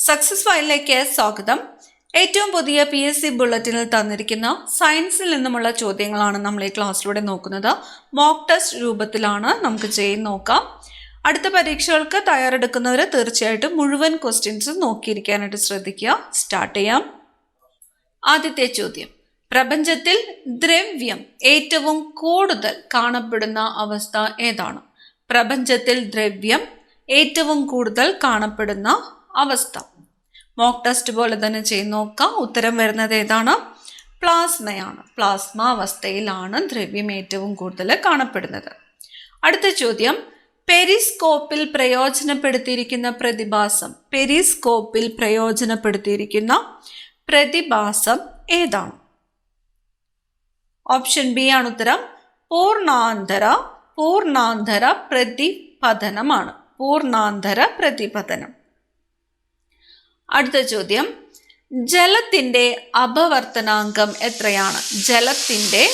Success ഫയലിലേക്ക് സ്വാഗതം. ഏറ്റവും പുതിയ PSC ബുള്ളറ്റിനിൽ തന്നിരിക്കുന്ന സയൻസിൽ നിന്നുമുള്ള ചോദ്യങ്ങളാണ് നമ്മൾ ഈ ക്ലാസ്സിലൂടെ നോക്കുന്നത്. മോക്ക് ടെസ്റ്റ് രൂപത്തിലാണ് നമുക്ക് ചെയ്ത് നോക്കാം. അടുത്ത പരീക്ഷകൾക്ക് തയ്യാറെടുക്കുന്നവർ തീർച്ചയായിട്ടും മുഴുവൻ ക്വസ്റ്റ്യൻസ് നോക്കിയിരിക്കാനായിട്ട് ശ്രദ്ധിക്കുക. സ്റ്റാർട്ട് ചെയ്യാം. ആദ്യത്തെ ചോദ്യം, പ്രപഞ്ചത്തിൽ ദ്രവ്യം ഏറ്റവും കൂടുതൽ കാണപ്പെടുന്ന അവസ്ഥ ഏതാണ്? പ്രപഞ്ചത്തിൽ ദ്രവ്യം ഏറ്റവും കൂടുതൽ കാണപ്പെടുന്ന അവസ്ഥ. മോക്ക് ടെസ്റ്റ് പോലെ തന്നെ ചെയ്ത് നോക്കാം. ഉത്തരം വരുന്നത് ഏതാണ്? പ്ലാസ്മയാണ്. പ്ലാസ്മ അവസ്ഥയിലാണ് ദ്രവ്യം ഏറ്റവും കൂടുതൽ കാണപ്പെടുന്നത്. അടുത്ത ചോദ്യം, പെരിസ്കോപ്പിൽ പ്രയോജനപ്പെടുത്തിയിരിക്കുന്ന പ്രതിഭാസം. പെരിസ്കോപ്പിൽ പ്രയോജനപ്പെടുത്തിയിരിക്കുന്ന പ്രതിഭാസം ഏതാണ്? ഓപ്ഷൻ ബി ആണ് ഉത്തരം. പൂർണ്ണാന്തര പ്രതിപതനമാണ്. പൂർണ്ണാന്തര പ്രതിപതനം. അടുത്ത ചോദ്യം, ജലത്തിന്റെ അപവർത്തനാങ്കം എത്രയാണ്? ജലത്തിന്റെ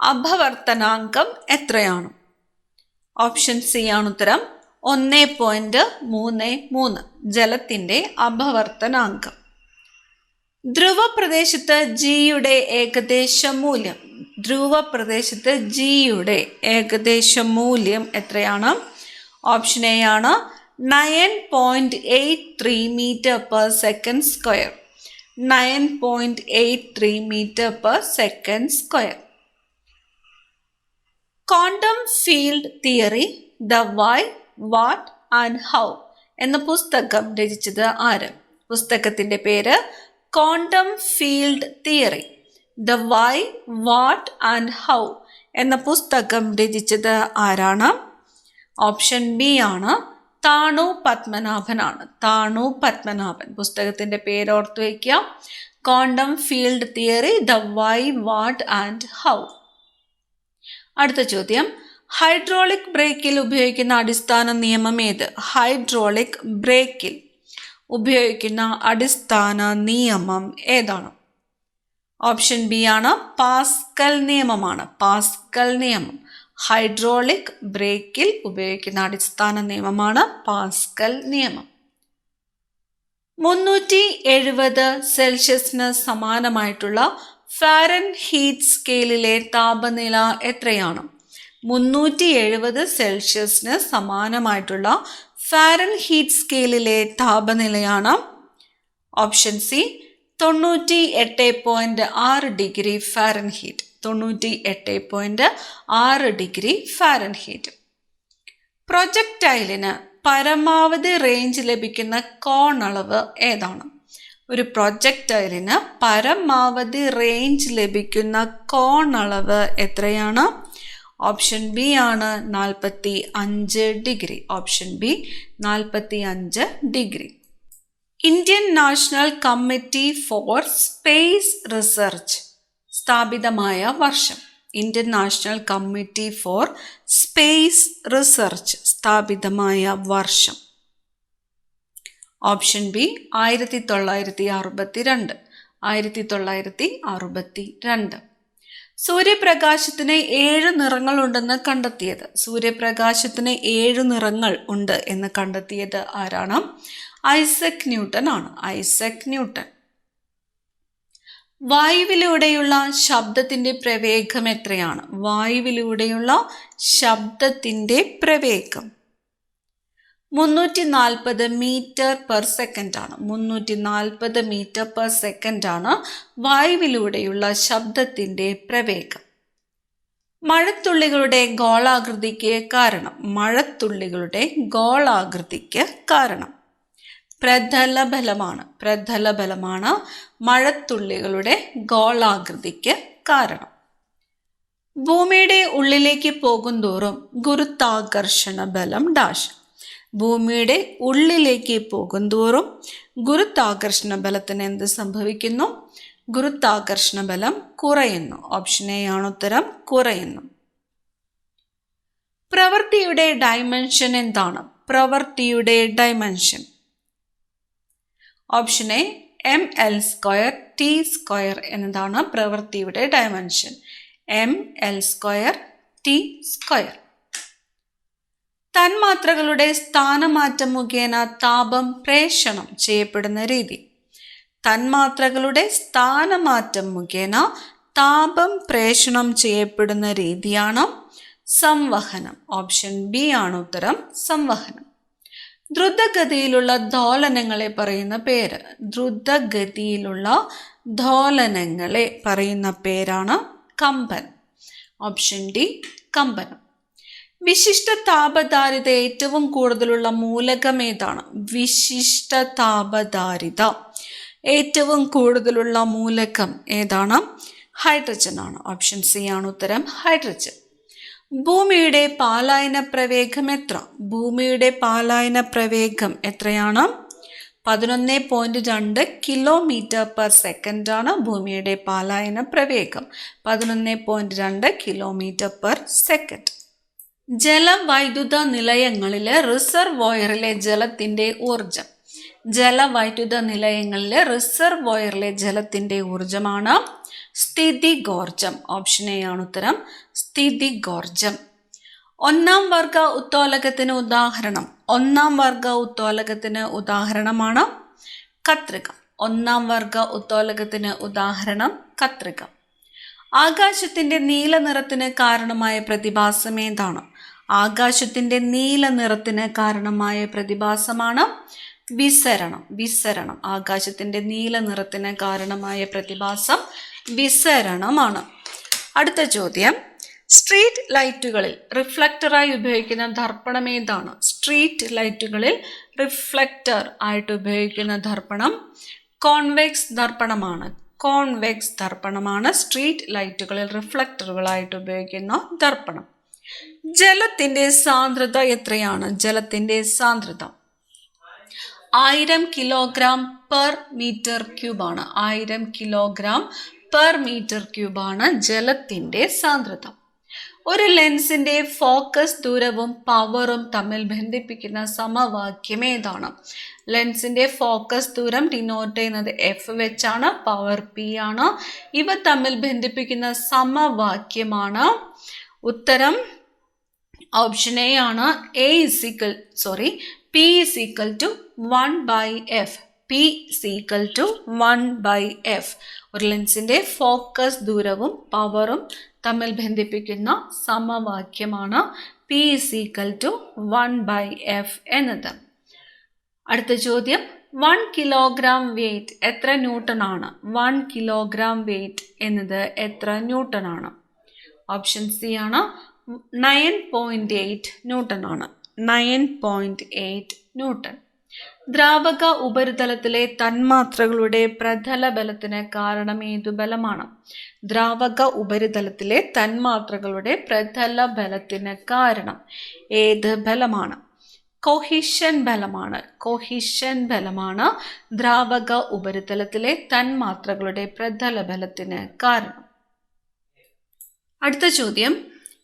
അപവർത്തനാങ്കം എത്രയാണ്? ഓപ്ഷൻ സി ആണ് ഉത്തരം. 1.33 ജലത്തിന്റെ അപവർത്തനാങ്കം. ധ്രുവപ്രദേശത്ത് ജിയുടെ ഏകദേശ മൂല്യം. ധ്രുവപ്രദേശത്ത് ജിയുടെ ഏകദേശ മൂല്യം എത്രയാണ്? ഓപ്ഷൻ എ ആണ് 9.83 meter per second square. 9.83 meter per second square. Quantum field theory, the why, what and how എന്ന പുസ്തകം രചിച്ചത് ആര്? പുസ്തകത്തിന്റെ പേര് quantum field theory, the why, what and how എന്ന പുസ്തകം രചിച്ചത് ആരാണ്? ഓപ്ഷൻ ബി ആണ് താണു പത്മനാഭനാണ്. താണു പത്മനാഭൻ. പുസ്തകത്തിന്റെ പേര് ഓർത്തു വയ്ക്കുക. Quantum field theory, the why, what and how. അടുത്ത ചോദ്യം, ഹൈഡ്രോളിക് ബ്രേക്കിൽ ഉപയോഗിക്കുന്ന അടിസ്ഥാന നിയമം ഏത്? ഹൈഡ്രോളിക് ബ്രേക്കിൽ ഉപയോഗിക്കുന്ന അടിസ്ഥാന നിയമം ഏതാണ്? ഓപ്ഷൻ ബി ആണ് പാസ്കൽ നിയമമാണ്. പാസ്കൽ നിയമം. ഹൈഡ്രോളിക് ബ്രേക്കിൽ ഉപയോഗിക്കുന്ന അടിസ്ഥാന നിയമമാണ് പാസ്കൽ നിയമം. 370 സെൽഷ്യസിന് സമാനമായിട്ടുള്ള ഫാരൻഹീറ്റ് സ്കെയിലിലെ താപനില എത്രയാണ്? 370 സെൽഷ്യസിന് സമാനമായിട്ടുള്ള ഫാരൻഹീറ്റ് സ്കെയിലിലെ താപനിലയാണ് option C 98.6 degree Fahrenheit. 98.6 degree Fahrenheit. പ്രൊജക്ടൈലിന് പരമാവധി റേഞ്ച് ലഭിക്കുന്ന കോണളവ് ഏതാണ്? ഒരു പ്രൊജക്ടൈലിന് പരമാവധി റേഞ്ച് ലഭിക്കുന്ന കോണളവ് എത്രയാണ്? ഓപ്ഷൻ ബി ആണ് 45 degree. Option B 45 degree. Indian national committee for space research സ്ഥാപിതമായ വർഷം. Indian national committee for space research സ്ഥാപിതമായ വർഷം. Option B 1962. 1962. സൂര്യപ്രകാശത്തിന് 7 നിറങ്ങൾ ഉണ്ടെന്ന് കണ്ടെത്തിയത്. സൂര്യപ്രകാശത്തിന് 7 നിറങ്ങൾ ഉണ്ട് എന്ന് കണ്ടെത്തിയത് ആരാണ്? ഐസക് ന്യൂട്ടൻ ആണ്. Isaac Newton. വായുവിലൂടെയുള്ള ശബ്ദത്തിന്റെ പ്രവേഗം എത്രയാണ്? വായുവിലൂടെയുള്ള ശബ്ദത്തിന്റെ പ്രവേഗം 340 മീറ്റർ പെർ സെക്കൻഡ് ആണ്. 340 മീറ്റർ പെർ സെക്കൻഡ് ആണ് വായുവിലൂടെയുള്ള ശബ്ദത്തിന്റെ പ്രവേഗം. മഴത്തുള്ളികളുടെ ഗോളാകൃതിക്ക് കാരണം. മഴത്തുള്ളികളുടെ ഗോളാകൃതിക്ക് കാരണം പ്രതലബലമാണ്. പ്രതലബലമാണ് മഴത്തുള്ളികളുടെ ഗോളാകൃതിക്ക് കാരണം. ഭൂമിയുടെ ഉള്ളിലേക്ക് പോകുന്തോറും ഗുരുത്വാകർഷണ ബലം ഡാഷ്. ഭൂമിയുടെ ഉള്ളിലേക്ക് പോകുന്തോറും ഗുരുത്വാകർഷണ ബലത്തിന് എന്ത് സംഭവിക്കുന്നു? ഗുരുത്വാകർഷണ ബലം കുറയുന്നു. ഓപ്ഷൻ എ ആണ് ഉത്തരം. കുറയുന്നു. പ്രവൃത്തിയുടെ ഡയമെൻഷൻ എന്താണ്? പ്രവൃത്തിയുടെ dimension. Option A ml² t² എന്നതാണ് പ്രവൃത്തിയുടെ ഡയമെൻഷൻ. ml² t². തന്മാത്രകളുടെ സ്ഥാനമാറ്റം മുഖേന താപം പ്രേഷണം ചെയ്യപ്പെടുന്ന രീതി. തന്മാത്രകളുടെ സ്ഥാനമാറ്റം മുഖേന താപം പ്രേഷണം ചെയ്യപ്പെടുന്ന രീതിയാണ് സംവഹനം. ഓപ്ഷൻ ബി ആണ് ഉത്തരം, സംവഹനം. ദ്രുതഗതിയിലുള്ള ദോലനങ്ങളെ പറയുന്ന പേര്. ദ്രുതഗതിയിലുള്ള ദോലനങ്ങളെ പറയുന്ന പേരാണ് കമ്പനം. Option D കമ്പനം. വിശിഷ്ട താപധാരിത ഏറ്റവും കൂടുതലുള്ള മൂലകം ഏതാണ്? വിശിഷ്ട താപധാരിത ഏറ്റവും കൂടുതലുള്ള മൂലകം ഏതാണ്? ഹൈഡ്രജൻ ആണ്. ഓപ്ഷൻ സി ആണ് ഉത്തരം, ഹൈഡ്രജൻ. ഭൂമിയുടെ പാലായന പ്രവേഗം എത്ര? ഭൂമിയുടെ പാലായന പ്രവേഗം എത്രയാണ്? 11.2 km/s ആണ് ഭൂമിയുടെ പാലായന പ്രവേഗം. 11.2 km/s. ജലവൈദ്യുത നിലയങ്ങളിലെ റിസർവോയറിലെ ജലത്തിന്റെ ഊർജം. ജലവൈദ്യുത നിലയങ്ങളിലെ റിസർവോയറിലെ ജലത്തിന്റെ ഊർജമാണ് സ്ഥിതികോർജം. ഓപ്ഷൻ എ ആണ് ഉത്തരം, സ്ഥിതികോർജം. ഒന്നാം വർഗ ഉത്തോലകത്തിന് ഉദാഹരണം. ഒന്നാം വർഗ ഉത്തോലകത്തിന് ഉദാഹരണമാണ് കത്രിക. ഒന്നാം വർഗ ഉത്തോലകത്തിന് ഉദാഹരണം കത്രിക. ആകാശത്തിന്റെ നീല നിറത്തിന് കാരണമായ പ്രതിഭാസം ഏതാണ്? ആകാശത്തിന്റെ നീല നിറത്തിന് കാരണമായ പ്രതിഭാസമാണ് വിസരണം. വിസരണം. ആകാശത്തിന്റെ നീല നിറത്തിന് കാരണമായ പ്രതിഭാസം വിസരണമാണ്. അടുത്ത ചോദ്യം, സ്ട്രീറ്റ് ലൈറ്റുകളിൽ റിഫ്ലക്ടറായി ഉപയോഗിക്കുന്ന ദർപ്പണം ഏതാണ്? സ്ട്രീറ്റ് ലൈറ്റുകളിൽ റിഫ്ലക്ടർ ആയിട്ട് ഉപയോഗിക്കുന്ന ദർപ്പണം കോൺവെക്സ് ദർപ്പണമാണ്. കോൺവെക്സ് ദർപ്പണമാണ് സ്ട്രീറ്റ് ലൈറ്റുകളിൽ റിഫ്ലക്ടറുകളായിട്ട് ഉപയോഗിക്കുന്ന ദർപ്പണം. ജലത്തിന്റെ സാന്ദ്രത എത്രയാണ്? ജലത്തിന്റെ സാന്ദ്രത 1000 kg/m³ ആണ്. 1000 kg/m³ ആണ് ജലത്തിന്റെ സാന്ദ്രത. ഒരു ലെൻസിന്റെ ഫോക്കസ് ദൂരവും പവറും തമ്മിൽ ബന്ധിപ്പിക്കുന്ന സമവാക്യം ഏതാണ്? ലെൻസിന്റെ ഫോക്കസ് ദൂരം ഡിനോട്ട് ചെയ്യുന്നത് എഫ് വെച്ചാണ്, പവർ പി ആണ്. ഇവ തമ്മിൽ ബന്ധിപ്പിക്കുന്ന സമവാക്യമാണ് ഉത്തരം ഓപ്ഷൻ എ ആണ്. P is equal to 1/f. P is equal to 1/f. ഒരു ലെൻസിന്റെ ഫോക്കസ് ദൂരവും പവറും തമ്മിൽ ബന്ധിപ്പിക്കുന്ന സമവാക്യമാണ് P is equal to 1/f എന്നത്. അടുത്ത ചോദ്യം, 1 കിലോഗ്രാം വെയിറ്റ് എത്ര ന്യൂട്ടൺ ആണ്? 1 കിലോഗ്രാം വെയിറ്റ് എന്നത് എത്ര ന്യൂട്ടൺ ആണ്? ഓപ്ഷൻ സി ആണ്, 9.8 ന്യൂട്ടൺ ആണ്. 9.8 ന്യൂട്ടൺ. ദ്രാവക ഉപരിതലത്തിലെ തന്മാത്രകളുടെ പ്രതല ബലത്തിന് കാരണം ഏതു ബലമാണ്? ദ്രാവക ഉപരിതലത്തിലെ തന്മാത്രകളുടെ പ്രതല ബലത്തിന് കാരണം ഏത് ബലമാണ്? കൊഹിഷൻ ബലമാണ്. കൊഹിഷൻ ബലമാണ് ദ്രാവക ഉപരിതലത്തിലെ തന്മാത്രകളുടെ പ്രതല ബലത്തിന് കാരണം. അടുത്ത ചോദ്യം,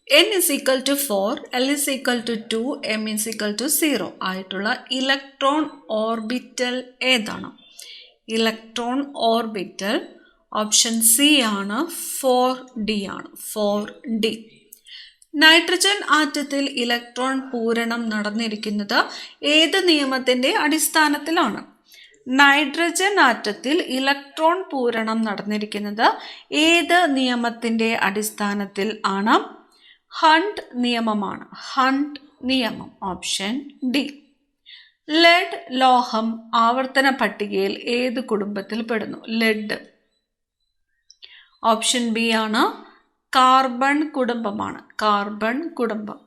n is equal to 4, L is equal to 2, M is equal to 0 ആയിട്ടുള്ള ഇലക്ട്രോൺ ഓർബിറ്റൽ ഏതാണ്? ഇലക്ട്രോൺ ഓർബിറ്റൽ ഓപ്ഷൻ സി ആണ്, 4D ആണ്. 4D. നൈട്രജൻ ആറ്റത്തിൽ ഇലക്ട്രോൺ പൂരണം നടന്നിരിക്കുന്നത് ഏത് നിയമത്തിന്റെ അടിസ്ഥാനത്തിലാണ്? നൈട്രജൻ ആറ്റത്തിൽ ഇലക്ട്രോൺ പൂരണം നടന്നിരിക്കുന്നത് ഏത് നിയമത്തിന്റെ അടിസ്ഥാനത്തിൽ ആണ്? ഹണ്ട് നിയമമാണ്. ഹണ്ട് നിയമം. Option D. ലെഡ് ലോഹം ആവർത്തന പട്ടികയിൽ ഏത് കുടുംബത്തിൽ പെടുന്നു? ലെഡ്. ഓപ്ഷൻ ബി ആണ്, കാർബൺ കുടുംബമാണ്. കാർബൺ കുടുംബം.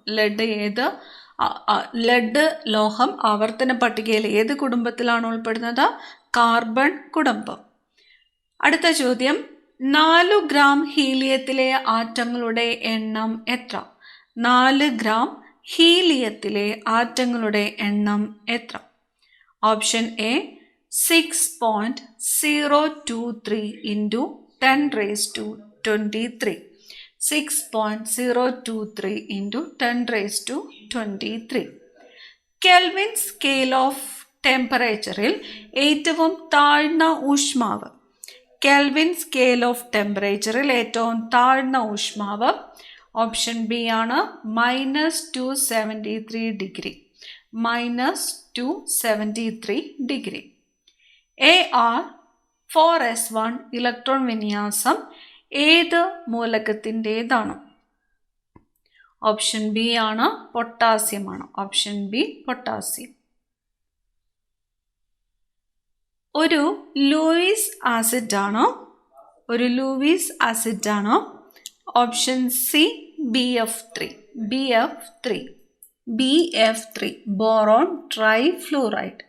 ലെഡ് ലോഹം ആവർത്തന പട്ടികയിൽ ഏത് കുടുംബത്തിലാണ് ഉൾപ്പെടുന്നത്? കാർബൺ കുടുംബം. അടുത്ത ചോദ്യം, 4 ഗ്രാം ഹീലിയത്തിലെ ആറ്റങ്ങളുടെ എണ്ണം എത്ര? 4 ഗ്രാം ഹീലിയത്തിലെ ആറ്റങ്ങളുടെ എണ്ണം എത്ര? Option A 6.023 × 10⁻23. 6.023 × 10⁻23. Kelvin scale of ടെമ്പറേച്ചറിൽ ഏറ്റവും താഴ്ന്ന ഊഷ്മാവ്. കെൽവിൻ സ്കെയിൽ ഓഫ് ടെമ്പറേച്ചറിൽ ഏറ്റവും താഴ്ന്ന ഊഷ്മാവ് ഓപ്ഷൻ ബി ആണ് -273 ഡിഗ്രി. -273 ഡിഗ്രി. Ar4s1 ഇലക്ട്രോൺ വിന്യാസം ഏത് മൂലകത്തിൻ്റെതാണ്? ഓപ്ഷൻ ബി ആണ് പൊട്ടാസ്യം ആണ്. Option B potassium. ഒരു ലൂയിസ് ആസിഡ് ആണോ? ഒരു ലൂയിസ് ആസിഡ് ആണോ? Option C BF3. BF3 boron trifluoride.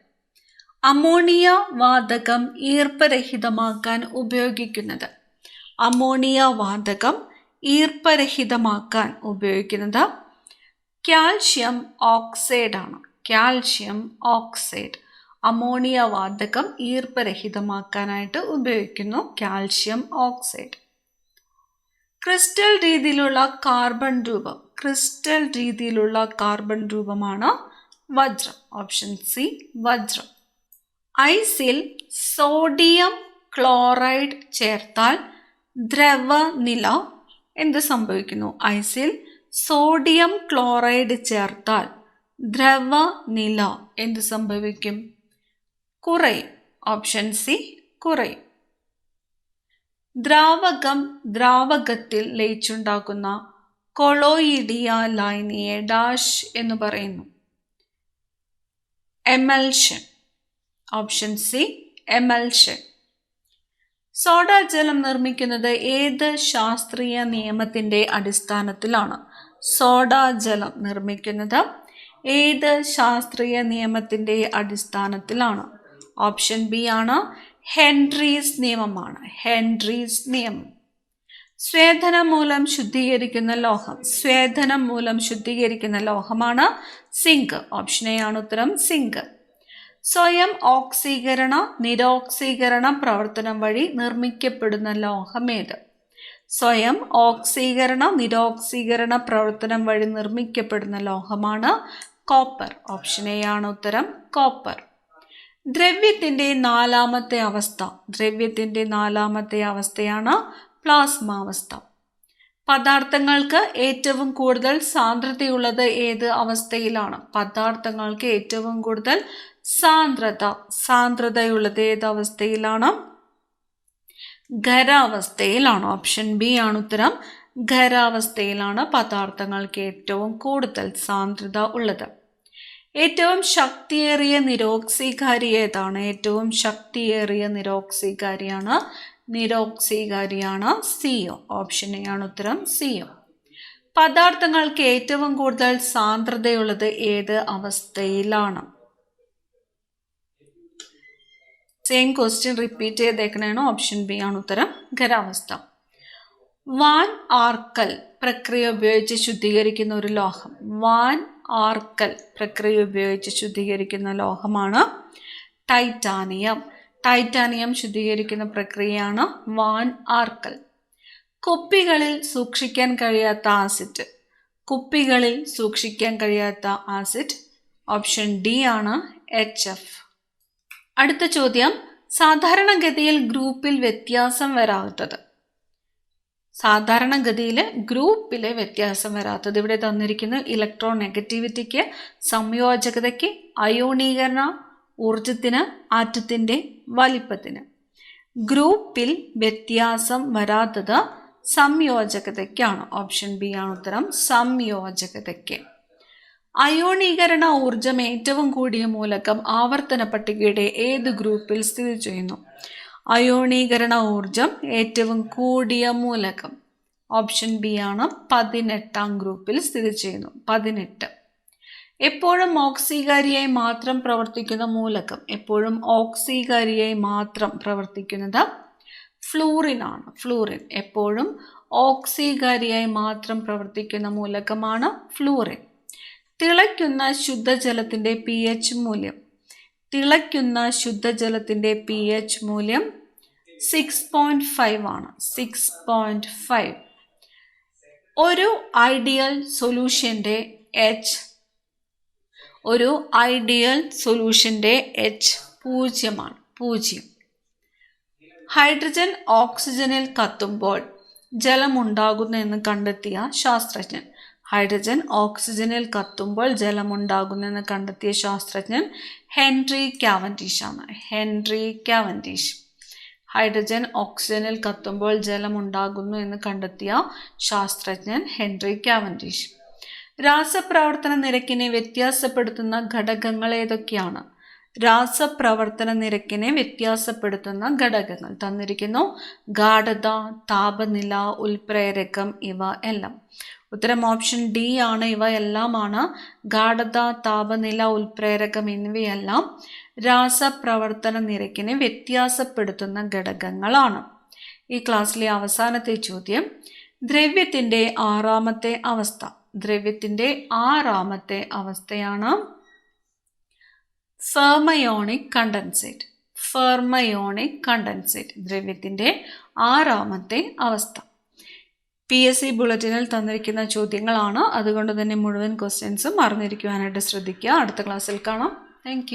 Ammonia വാതകം ഈർപ്പരഹിതമാക്കാൻ ഉപയോഗിക്കുന്നത്. അമോണിയ വാതകം ഈർപ്പരഹിതമാക്കാൻ ഉപയോഗിക്കുന്നത് കാൽഷ്യം ഓക്സൈഡ് ആണ്. Calcium oxide. അമോണിയ വാതകം ഈർപ്പരഹിതമാക്കാനായിട്ട് ഉപയോഗിക്കുന്നു കാൽഷ്യം ഓക്സൈഡ്. ക്രിസ്റ്റൽ രീതിയിലുള്ള കാർബൺ രൂപം. ക്രിസ്റ്റൽ രീതിയിലുള്ള കാർബൺ രൂപമാണ് വജ്രം. ഓപ്ഷൻ സി വജ്രം. ഐസിൽ സോഡിയം ക്ലോറൈഡ് ചേർത്താൽ ദ്രവനില എന്ത് സംഭവിക്കുന്നു? ഐസിൽ സോഡിയം ക്ലോറൈഡ് ചേർത്താൽ ദ്രവനില എന്ത് സംഭവിക്കും? കുറയും. ഓപ്ഷൻ സി കുറയും. ദ്രാവകത്തിൽ ലയിച്ചുണ്ടാക്കുന്ന കൊളോയിഡിയ ലായനിയെ ഡാഷ് എന്ന് പറയുന്നു. എമൽഷൻ. Option C emulsion. സോഡാജലം നിർമ്മിക്കുന്നത് ഏത് ശാസ്ത്രീയ നിയമത്തിൻ്റെ അടിസ്ഥാനത്തിലാണ്? സോഡാജലം നിർമ്മിക്കുന്നത് ഏത് ശാസ്ത്രീയ നിയമത്തിൻ്റെ അടിസ്ഥാനത്തിലാണ്? ഓപ്ഷൻ ബി ആണ് ഹെൻറീസ് നിയമമാണ്. ഹെൻറീസ് നിയമം. സ്വേദനം മൂലം ശുദ്ധീകരിക്കുന്ന ലോഹം. സ്വേദനം മൂലം ശുദ്ധീകരിക്കുന്ന ലോഹമാണ് സിങ്ക്. ഓപ്ഷൻ എ ആണ് ഉത്തരം, സിങ്ക്. സ്വയം ഓക്സീകരണ നിരോക്സീകരണ പ്രവർത്തനം വഴി നിർമ്മിക്കപ്പെടുന്ന ലോഹം ഏത്? സ്വയം ഓക്സീകരണ നിരോക്സീകരണ പ്രവർത്തനം വഴി നിർമ്മിക്കപ്പെടുന്ന ലോഹമാണ് കോപ്പർ. ഓപ്ഷൻ എ ആണ് ഉത്തരം, കോപ്പർ. ദ്രവ്യത്തിൻ്റെ നാലാമത്തെ അവസ്ഥ. ദ്രവ്യത്തിൻ്റെ നാലാമത്തെ അവസ്ഥയാണ് പ്ലാസ്മാവസ്ഥ. പദാർത്ഥങ്ങൾക്ക് ഏറ്റവും കൂടുതൽ സാന്ദ്രതയുള്ളത് ഏത് അവസ്ഥയിലാണ്? പദാർത്ഥങ്ങൾക്ക് ഏറ്റവും കൂടുതൽ സാന്ദ്രതയുള്ളത് ഏത് അവസ്ഥയിലാണ്? ഖരാവസ്ഥയിലാണ്. ഓപ്ഷൻ ബി ആണ് ഉത്തരം, ഖരാവസ്ഥയിലാണ് പദാർത്ഥങ്ങൾക്ക് ഏറ്റവും കൂടുതൽ സാന്ദ്രത ഉള്ളത്. ഏറ്റവും ശക്തിയേറിയ നിരോക്സീകാരി ഏതാണ്? ഏറ്റവും ശക്തിയേറിയ നിരോക്സീകാരിയാണ് CO. ഓപ്ഷൻ എ ആണ് ഉത്തരം, CO. പദാർത്ഥങ്ങൾക്ക് ഏറ്റവും കൂടുതൽ സാന്ദ്രതയുള്ളത് ഏത് അവസ്ഥയിലാണ്? സെയിം ക്വസ്റ്റ്യൻ റിപ്പീറ്റ് ചെയ്തേക്കണേണ്. ഓപ്ഷൻ ബി ആണ് ഉത്തരം, ഖരാവസ്ഥ. വാൻ ആർക്കൽ പ്രക്രിയ ഉപയോഗിച്ച് ശുദ്ധീകരിക്കുന്ന ഒരു ലോഹം. വാൻ ആർക്കൽ പ്രക്രിയ ഉപയോഗിച്ച് ശുദ്ധീകരിക്കുന്ന ലോഹമാണ് ടൈറ്റാനിയം. ടൈറ്റാനിയം ശുദ്ധീകരിക്കുന്ന പ്രക്രിയയാണ് വാൻ ആർക്കൽ. കുപ്പികളിൽ സൂക്ഷിക്കാൻ കഴിയാത്ത ആസിഡ്. കുപ്പികളിൽ സൂക്ഷിക്കാൻ കഴിയാത്ത ആസിഡ് ഓപ്ഷൻ ഡി ആണ്, HF. അടുത്ത ചോദ്യം, സാധാരണഗതിയിൽ ഗ്രൂപ്പിൽ വ്യത്യാസം വരാത്തത്. സാധാരണഗതിയിൽ ഗ്രൂപ്പിലെ വ്യത്യാസം വരാത്തത് ഇവിടെ തന്നിരിക്കുന്നു. ഇലക്ട്രോൺ നെഗറ്റിവിറ്റിക്ക്, സംയോജകതയ്ക്ക്, അയോണീകരണ ഊർജത്തിന്, ആറ്റത്തിൻ്റെ വലിപ്പത്തിന്. ഗ്രൂപ്പിൽ വ്യത്യാസം വരാത്തത് സംയോജകതയ്ക്കാണ്. ഓപ്ഷൻ ബി ആണ് ഉത്തരം, സംയോജകതയ്ക്ക്. അയോണീകരണ ഊർജം ഏറ്റവും കൂടിയ മൂലകം ആവർത്തന പട്ടികയുടെ ഏത് ഗ്രൂപ്പിൽ സ്ഥിതി ചെയ്യുന്നു? അയോണീകരണ ഊർജം ഏറ്റവും കൂടിയ മൂലകം ഓപ്ഷൻ ബി ആണ്, 18ാം ഗ്രൂപ്പിൽ സ്ഥിതി ചെയ്യുന്നു. 18. എപ്പോഴും ഓക്സീകാരിയായി മാത്രം പ്രവർത്തിക്കുന്ന മൂലകം. എപ്പോഴും ഓക്സീകാരിയായി മാത്രം പ്രവർത്തിക്കുന്നത് ഫ്ലൂറിൻ ആണ്. ഫ്ലൂറിൻ എപ്പോഴും ഓക്സീകാരിയായി മാത്രം പ്രവർത്തിക്കുന്ന മൂലകമാണ് ഫ്ലൂറിൻ. തിളയ്ക്കുന്ന ശുദ്ധജലത്തിൻ്റെ pH മൂല്യം. തിളയ്ക്കുന്ന ശുദ്ധജലത്തിൻ്റെ pH മൂല്യം 6.5 ആണ്. 6.5. ഒരു ഐഡിയൽ സൊല്യൂഷൻ്റെ H 0 ആണ്. 0. ഹൈഡ്രജൻ ഓക്സിജനിൽ കത്തുമ്പോൾ ജലമുണ്ടാകുന്നു എന്ന് കണ്ടെത്തിയ ശാസ്ത്രജ്ഞൻ? ഹൈഡ്രജൻ ഓക്സിജനിൽ കത്തുമ്പോൾ ജലമുണ്ടാകുന്നെന്ന് കണ്ടെത്തിയ ശാസ്ത്രജ്ഞൻ ഹെൻറി കാവൻഡിഷ് ആണ്. Henry Cavendish. ഹൈഡ്രജൻ ഓക്സിജനിൽ കത്തുമ്പോൾ ജലമുണ്ടാകുന്നു എന്ന് കണ്ടെത്തിയ ശാസ്ത്രജ്ഞൻ ഹെൻറി കാവൻഡിഷ്. രാസപ്രവർത്തന നിരക്കിനെ വ്യത്യാസപ്പെടുത്തുന്ന ഘടകങ്ങൾ ഏതൊക്കെയാണ്? രാസപ്രവർത്തന നിരക്കിനെ വ്യത്യാസപ്പെടുത്തുന്ന ഘടകങ്ങൾ തന്നിരിക്കുന്നു. ഗാഢത, താപനില, ഉൽപ്രേരകം ഇവ എല്ലാം. ഉത്തരം ഓപ്ഷൻ ഡി ആണ്. ഇവ എല്ലാമാണ്. ഗാഢത, താപനില, ഉൽപ്രേരകം എന്നിവയെല്ലാം രാസപ്രവർത്തന നിരക്കിനെ വ്യത്യാസപ്പെടുത്തുന്ന ഘടകങ്ങളാണ്. ഈ ക്ലാസ്സിലെ അവസാനത്തെ ചോദ്യം, ദ്രവ്യത്തിൻ്റെ ആറാമത്തെ അവസ്ഥ. ദ്രവ്യത്തിൻ്റെ ആറാമത്തെ അവസ്ഥയാണ് ഫെർമയോണിക് കണ്ടൻസേറ്റ്. ഫെർമയോണിക് കണ്ടൻസേറ്റ് ദ്രവ്യത്തിൻ്റെ ആറാമത്തെ അവസ്ഥ. PSC ബുള്ളറ്റിനിൽ തന്നിരിക്കുന്ന ചോദ്യങ്ങളാണ്. അതുകൊണ്ട് തന്നെ മുഴുവൻ ക്വസ്റ്റ്യൻസും അറിഞ്ഞിരിക്കുവാനായിട്ട് ശ്രദ്ധിക്കുക. അടുത്ത ക്ലാസ്സിൽ കാണാം. താങ്ക്